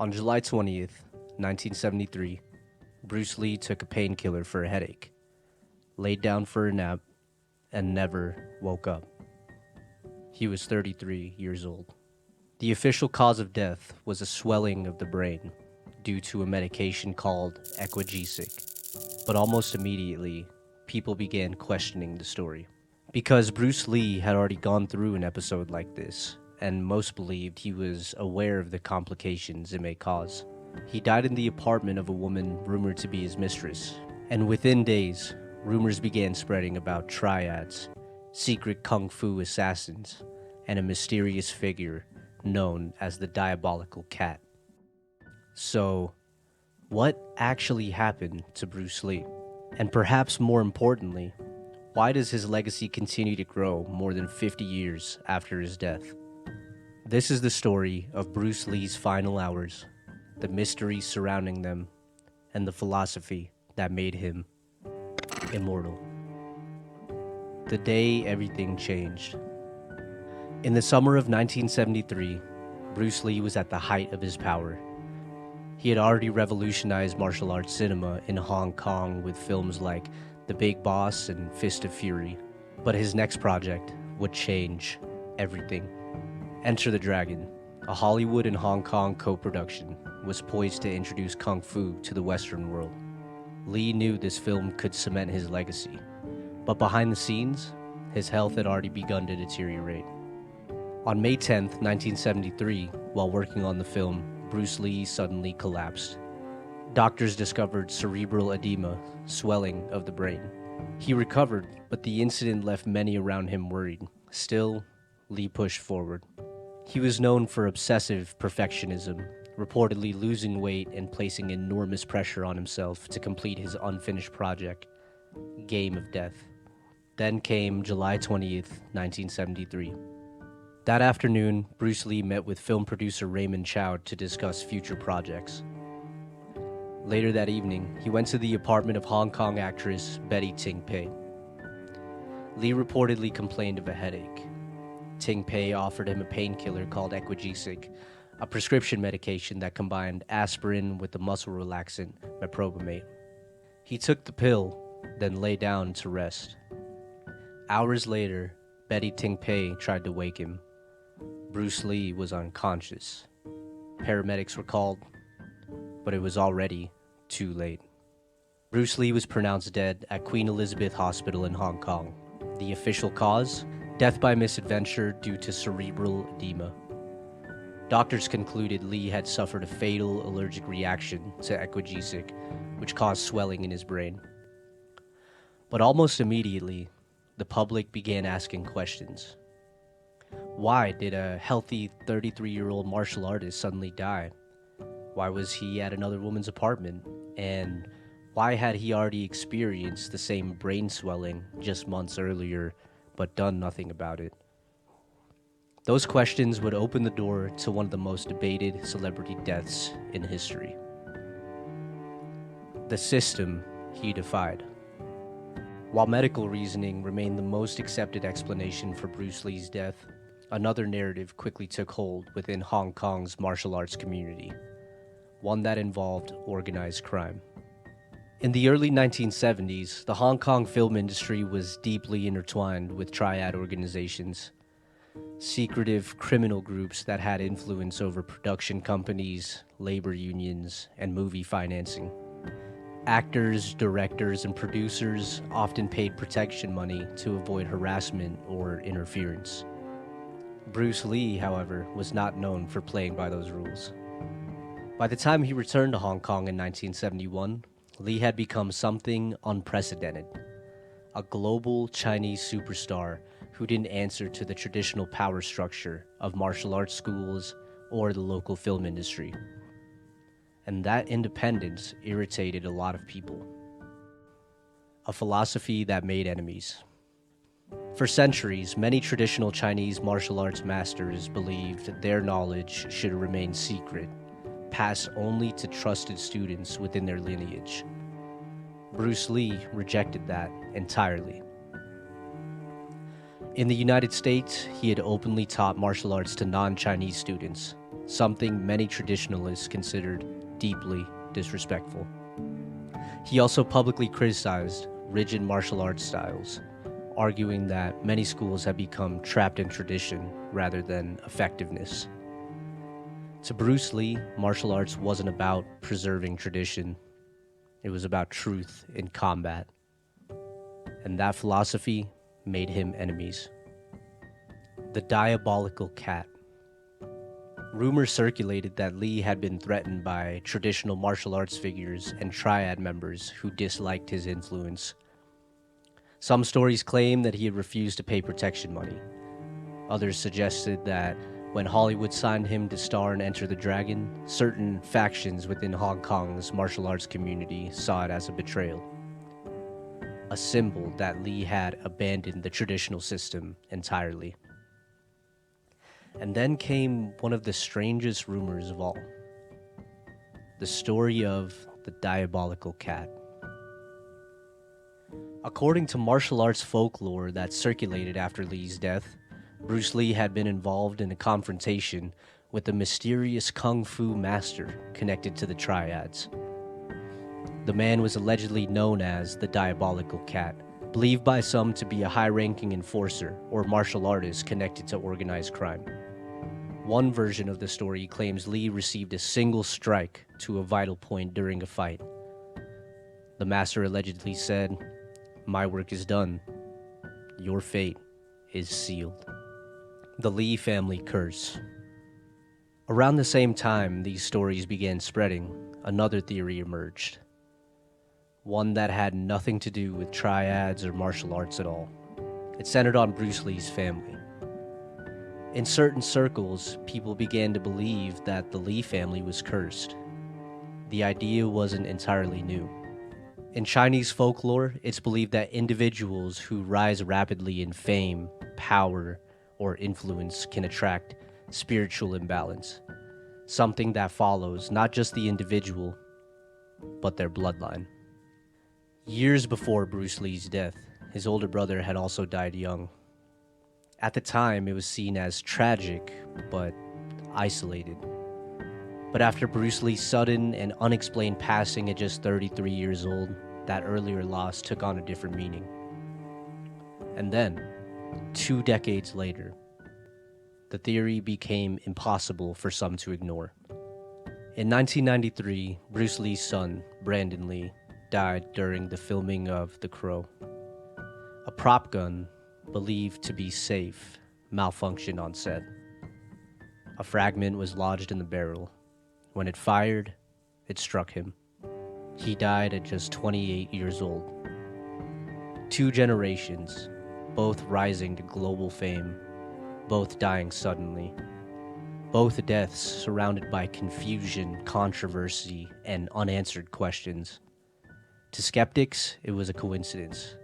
On July 20th, 1973, Bruce Lee took a painkiller for a headache, laid down for a nap, and never woke up. He was 33 years old. The official cause of death was a swelling of the brain due to a medication called Equagesic. But almost immediately, people began questioning the story. Because Bruce Lee had already gone through an episode like this, and most believed he was aware of the complications it may cause. He died in the apartment of a woman rumored to be his mistress, and within days, rumors began spreading about triads, secret kung fu assassins, and a mysterious figure known as the Diabolical Cat. So, what actually happened to Bruce Lee? And perhaps more importantly, why does his legacy continue to grow more than 50 years after his death? This is the story of Bruce Lee's final hours, the mysteries surrounding them, and the philosophy that made him immortal. The day everything changed. In the summer of 1973, Bruce Lee was at the height of his power. He had already revolutionized martial arts cinema in Hong Kong with films like The Big Boss and Fist of Fury, but his next project would change everything. Enter the Dragon, a Hollywood and Hong Kong co-production, was poised to introduce Kung Fu to the Western world. Lee knew this film could cement his legacy, but behind the scenes, his health had already begun to deteriorate. On May 10th, 1973, while working on the film, Bruce Lee suddenly collapsed. Doctors discovered cerebral edema, swelling of the brain. He recovered, but the incident left many around him worried. Still, Lee pushed forward. He was known for obsessive perfectionism, reportedly losing weight and placing enormous pressure on himself to complete his unfinished project, Game of Death. Then came July 20th, 1973. That afternoon, Bruce Lee met with film producer Raymond Chow to discuss future projects. Later that evening, he went to the apartment of Hong Kong actress Betty Ting Pei. Lee reportedly complained of a headache. Ting Pei offered him a painkiller called Equagesic, a prescription medication that combined aspirin with the muscle relaxant meprobamate. He took the pill, then lay down to rest. Hours later, Betty Ting Pei tried to wake him. Bruce Lee was unconscious. Paramedics were called, but it was already too late. Bruce Lee was pronounced dead at Queen Elizabeth Hospital in Hong Kong. The official cause? Death by misadventure due to cerebral edema. Doctors concluded Lee had suffered a fatal allergic reaction to Equagesic, which caused swelling in his brain. But almost immediately, the public began asking questions. Why did a healthy 33-year-old martial artist suddenly die? Why was he at another woman's apartment? And why had he already experienced the same brain swelling just months earlier, but done nothing about it? Those questions would open the door to one of the most debated celebrity deaths in history. The system he defied. While medical reasoning remained the most accepted explanation for Bruce Lee's death, another narrative quickly took hold within Hong Kong's martial arts community, one that involved organized crime. In the early 1970s, the Hong Kong film industry was deeply intertwined with triad organizations, secretive criminal groups that had influence over production companies, labor unions, and movie financing. Actors, directors, and producers often paid protection money to avoid harassment or interference. Bruce Lee, however, was not known for playing by those rules. By the time he returned to Hong Kong in 1971, Lee had become something unprecedented. A global Chinese superstar who didn't answer to the traditional power structure of martial arts schools or the local film industry. And that independence irritated a lot of people. A philosophy that made enemies. For centuries, many traditional Chinese martial arts masters believed their knowledge should remain secret, passed only to trusted students within their lineage. Bruce Lee rejected that entirely. In the United States, he had openly taught martial arts to non-Chinese students, something many traditionalists considered deeply disrespectful. He also publicly criticized rigid martial arts styles, arguing that many schools have become trapped in tradition rather than effectiveness. To Bruce Lee, martial arts wasn't about preserving tradition, it was about truth in combat. And that philosophy made him enemies. The diabolical cat. Rumors circulated that Lee had been threatened by traditional martial arts figures and triad members who disliked his influence. Some stories claim that he had refused to pay protection money. Others suggested that when Hollywood signed him to star in Enter the Dragon, certain factions within Hong Kong's martial arts community saw it as a betrayal. A symbol that Lee had abandoned the traditional system entirely. And then came one of the strangest rumors of all. The story of the diabolical cat. According to martial arts folklore that circulated after Lee's death, Bruce Lee had been involved in a confrontation with a mysterious kung fu master connected to the triads. The man was allegedly known as the Diabolical Cat, believed by some to be a high-ranking enforcer or martial artist connected to organized crime. One version of the story claims Lee received a single strike to a vital point during a fight. The master allegedly said, "My work is done. Your fate is sealed." The Lee family curse. Around the same time these stories began spreading, another theory emerged. One that had nothing to do with triads or martial arts at all. It centered on Bruce Lee's family. In certain circles, people began to believe that the Lee family was cursed. The idea wasn't entirely new. In Chinese folklore, it's believed that individuals who rise rapidly in fame, power, or influence can attract spiritual imbalance, something that follows not just the individual, but their bloodline. Years before Bruce Lee's death, his older brother had also died young. At the time, it was seen as tragic, but isolated. But after Bruce Lee's sudden and unexplained passing at just 33 years old, that earlier loss took on a different meaning. And then, 2 decades later, the theory became impossible for some to ignore. In 1993, Bruce Lee's son, Brandon Lee, died during the filming of The Crow. A prop gun, believed to be safe, malfunctioned on set. A fragment was lodged in the barrel. When it fired, it struck him. He died at just 28 years old. 2 generations, both rising to global fame, both dying suddenly. Both deaths surrounded by confusion, controversy, and unanswered questions. To skeptics, it was a coincidence,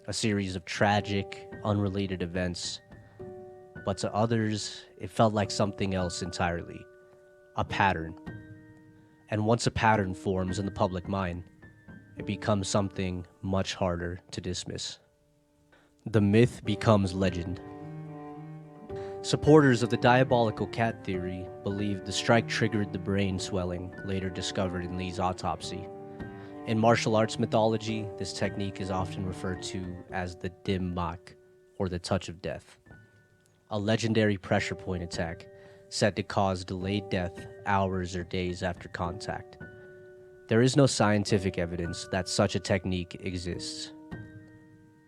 a series of tragic, unrelated events. But to others, it felt like something else entirely, a pattern. And once a pattern forms in the public mind, it becomes something much harder to dismiss. The myth becomes legend. Supporters of the diabolical cat theory believe the strike triggered the brain swelling later discovered in Lee's autopsy. In martial arts mythology, this technique is often referred to as the dim mak, or the touch of death, a legendary pressure point attack said to cause delayed death hours or days after contact. There is no scientific evidence that such a technique exists.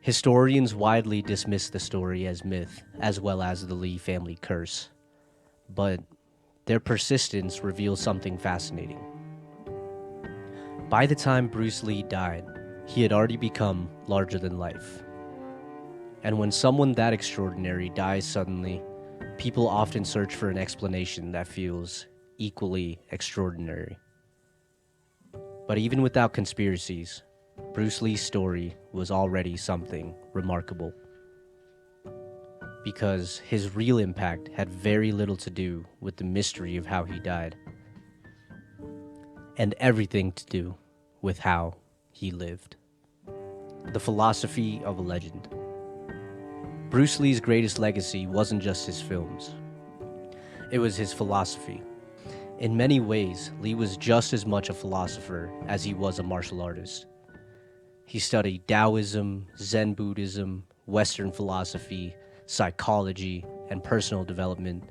Historians widely dismiss the story as myth, as well as the Lee family curse. But their persistence reveals something fascinating. By the time Bruce Lee died, he had already become larger than life. And when someone that extraordinary dies suddenly, people often search for an explanation that feels equally extraordinary. But even without conspiracies, Bruce Lee's story was already something remarkable. Because his real impact had very little to do with the mystery of how he died, and everything to do with how he lived. The philosophy of a legend. Bruce Lee's greatest legacy wasn't just his films. It was his philosophy, In many ways, Lee was just as much a philosopher as he was a martial artist. He studied Taoism, Zen Buddhism, Western philosophy, psychology, and personal development,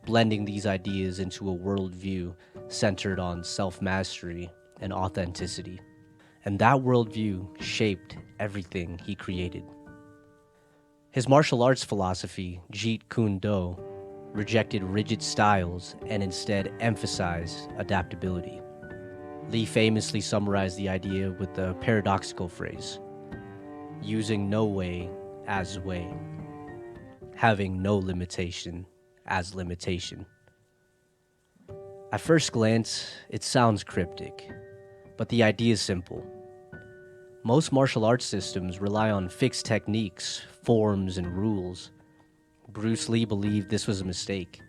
blending these ideas into a worldview centered on self-mastery and authenticity. And that worldview shaped everything he created. His martial arts philosophy, Jeet Kune Do, rejected rigid styles and instead emphasized adaptability. Lee famously summarized the idea with the paradoxical phrase, using no way as way, having no limitation as limitation. At first glance, it sounds cryptic, but the idea is simple. Most martial arts systems rely on fixed techniques, forms, and rules. Bruce Lee believed this was a mistake.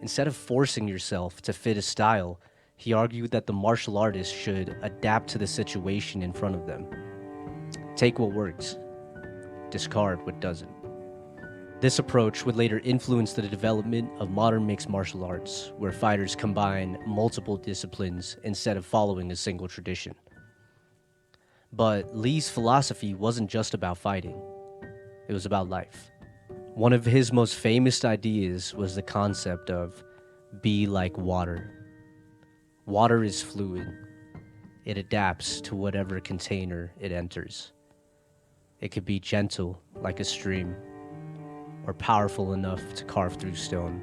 Instead of forcing yourself to fit a style, he argued that the martial artist should adapt to the situation in front of them. Take what works, discard what doesn't. This approach would later influence the development of modern mixed martial arts, where fighters combine multiple disciplines instead of following a single tradition. But Lee's philosophy wasn't just about fighting, it was about life. One of his most famous ideas was the concept of be like water. Water is fluid. It adapts to whatever container it enters. It could be gentle like a stream, or powerful enough to carve through stone.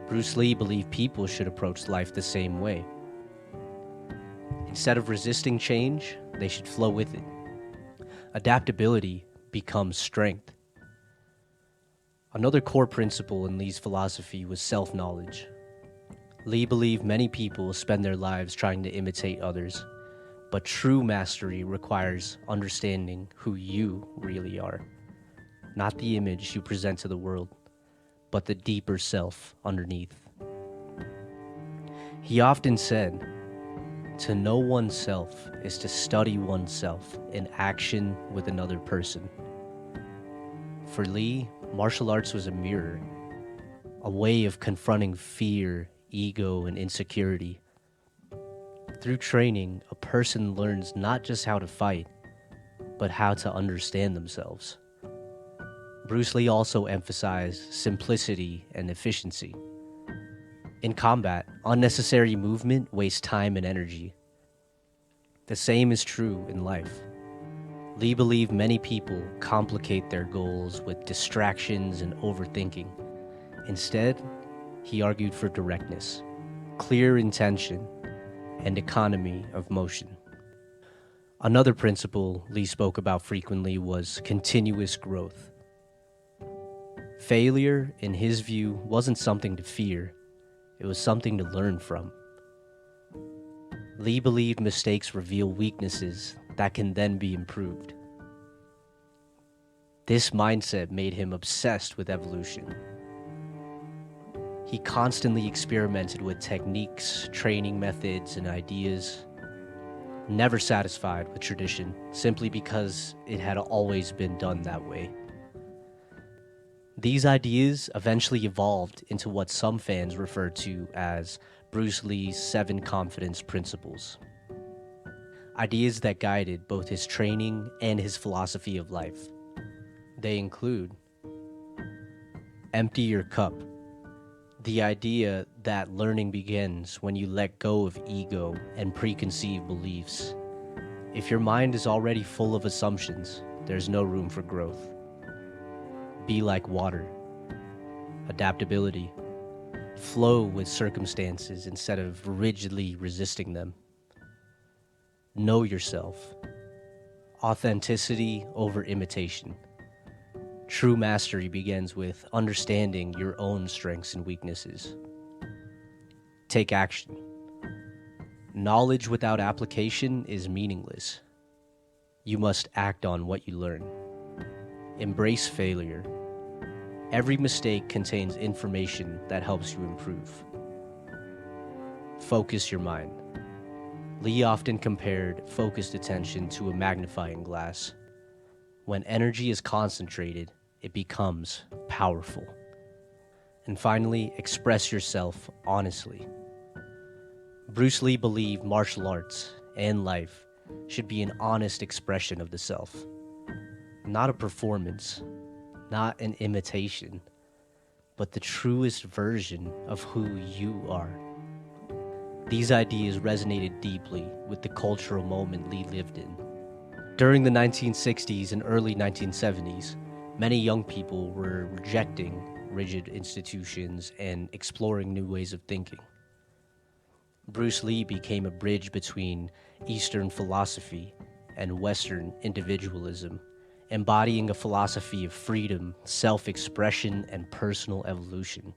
Bruce Lee believed people should approach life the same way. Instead of resisting change, they should flow with it. Adaptability becomes strength. Another core principle in Lee's philosophy was self-knowledge. Lee believed many people spend their lives trying to imitate others, but true mastery requires understanding who you really are. Not the image you present to the world, but the deeper self underneath. He often said, to know oneself is to study oneself in action with another person. For Lee, martial arts was a mirror, a way of confronting fear, ego, and insecurity. Through training, a person learns not just how to fight, but how to understand themselves. Bruce Lee also emphasized simplicity and efficiency. In combat, unnecessary movement wastes time and energy. The same is true in life. Lee believed many people complicate their goals with distractions and overthinking. Instead, he argued for directness, clear intention, and economy of motion. Another principle Lee spoke about frequently was continuous growth. Failure, in his view, wasn't something to fear, it was something to learn from. Lee believed mistakes reveal weaknesses that can then be improved. This mindset made him obsessed with evolution. He constantly experimented with techniques, training methods, and ideas, never satisfied with tradition, simply because it had always been done that way. These ideas eventually evolved into what some fans refer to as Bruce Lee's 7 confidence principles. Ideas that guided both his training and his philosophy of life. They include empty your cup, the idea that learning begins when you let go of ego and preconceived beliefs. If your mind is already full of assumptions, there's no room for growth. Be like water. Adaptability. Flow with circumstances instead of rigidly resisting them. Know yourself. Authenticity over imitation. True mastery begins with understanding your own strengths and weaknesses. Take action. Knowledge without application is meaningless. You must act on what you learn. Embrace failure. Every mistake contains information that helps you improve. Focus your mind. Lee often compared focused attention to a magnifying glass. When energy is concentrated, it becomes powerful. And finally, express yourself honestly. Bruce Lee believed martial arts and life should be an honest expression of the self, not a performance, not an imitation, but the truest version of who you are. These ideas resonated deeply with the cultural moment Lee lived in. During the 1960s and early 1970s, many young people were rejecting rigid institutions and exploring new ways of thinking. Bruce Lee became a bridge between Eastern philosophy and Western individualism, embodying a philosophy of freedom, self-expression, and personal evolution.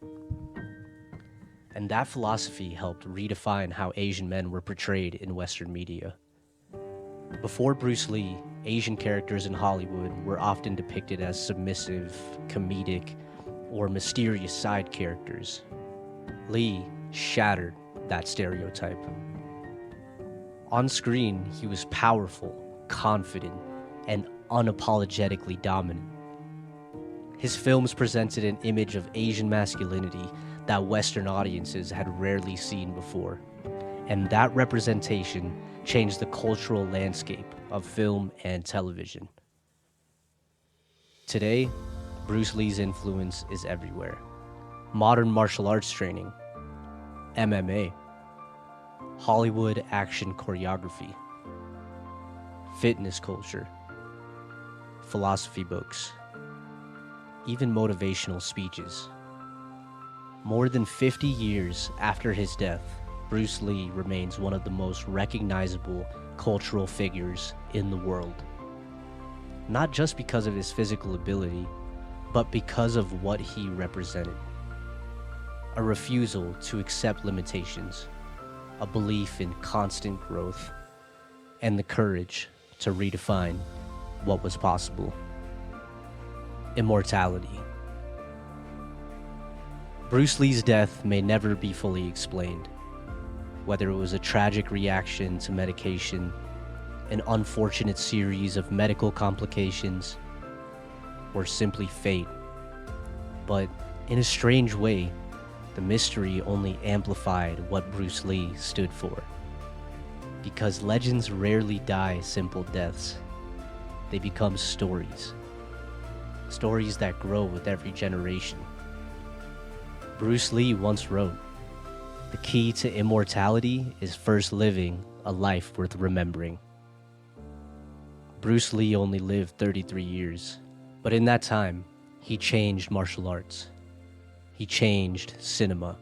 And that philosophy helped redefine how Asian men were portrayed in Western media. Before Bruce Lee, Asian characters in Hollywood were often depicted as submissive, comedic, or mysterious side characters. Lee shattered that stereotype. On screen, he was powerful, confident, and unapologetically dominant. His films presented an image of Asian masculinity that Western audiences had rarely seen before, and that representation changed the cultural landscape of film and television. Today, Bruce Lee's influence is everywhere. Modern martial arts training, MMA, Hollywood action choreography, fitness culture, philosophy books, even motivational speeches. More than 50 years after his death, Bruce Lee remains one of the most recognizable cultural figures in the world. Not just because of his physical ability, but because of what he represented. A refusal to accept limitations, a belief in constant growth, and the courage to redefine what was possible. Immortality. Bruce Lee's death may never be fully explained, whether it was a tragic reaction to medication, an unfortunate series of medical complications, or simply fate. But in a strange way, the mystery only amplified what Bruce Lee stood for. Because legends rarely die simple deaths. They become stories. Stories that grow with every generation. Bruce Lee once wrote, "The key to immortality is first living a life worth remembering." Bruce Lee only lived 33 years, but in that time, he changed martial arts. He changed cinema.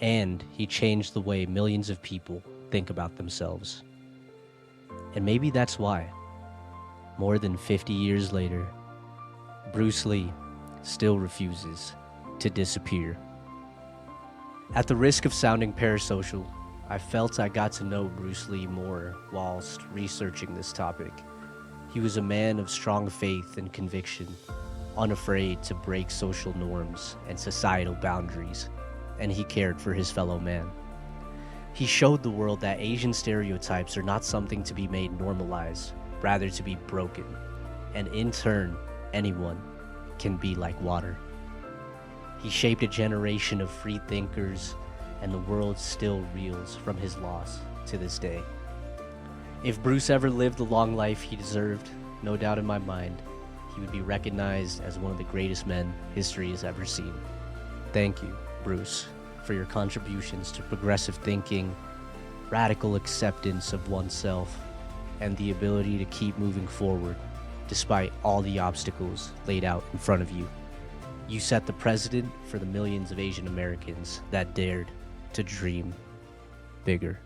And he changed the way millions of people think about themselves. And maybe that's why, more than 50 years later, Bruce Lee still refuses to disappear. At the risk of sounding parasocial, I felt I got to know Bruce Lee more whilst researching this topic. He was a man of strong faith and conviction, unafraid to break social norms and societal boundaries, and he cared for his fellow man. He showed the world that Asian stereotypes are not something to be made normalized, rather to be broken, and in turn, anyone can be like water. He shaped a generation of free thinkers, and the world still reels from his loss to this day. If Bruce ever lived the long life he deserved, no doubt in my mind, he would be recognized as one of the greatest men history has ever seen. Thank you, Bruce, for your contributions to progressive thinking, radical acceptance of oneself, and the ability to keep moving forward despite all the obstacles laid out in front of you. You set the precedent for the millions of Asian Americans that dared to dream bigger.